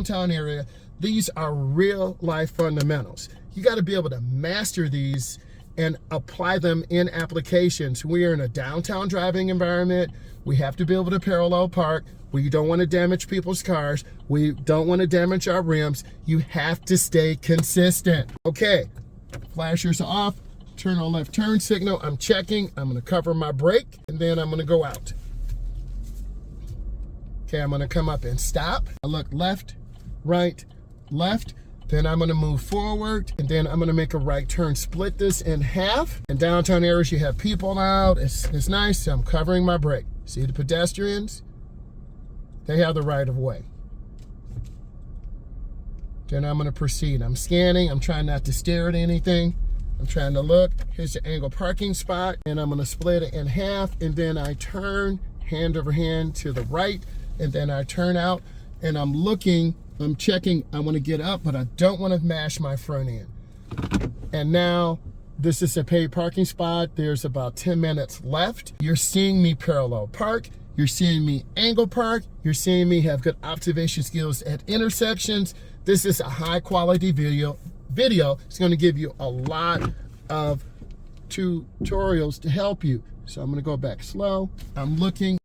downtown area. These are real life fundamentals. You got to be able to master these and apply them in applications. We are in a downtown driving environment. We have to be able to parallel park. We don't want to damage people's cars. We don't want to damage our rims. You have to stay consistent. Okay, flashers off, turn on left turn signal. I'm checking. I'm going to cover my brake, and then I'm going to go out. Okay, I'm going to come up and stop. I look left, right, left. Then I'm gonna move forward, and then I'm gonna make a right turn, split this in half. In downtown areas, you have people out. It's nice, so I'm covering my brake. See the pedestrians? They have the right of way. Then I'm gonna proceed. I'm scanning, I'm trying not to stare at anything. I'm trying to look. Here's the angle parking spot, and I'm gonna split it in half, and then I turn hand over hand to the right, and then I turn out, and I'm looking, I'm checking, I want to get up, but I don't want to mash my front end. And now, this is a paid parking spot. There's about 10 minutes left. You're seeing me parallel park. You're seeing me angle park. You're seeing me have good observation skills at intersections. This is a high quality video. It's going to give you a lot of tutorials to help you. So I'm going to go back slow. I'm looking.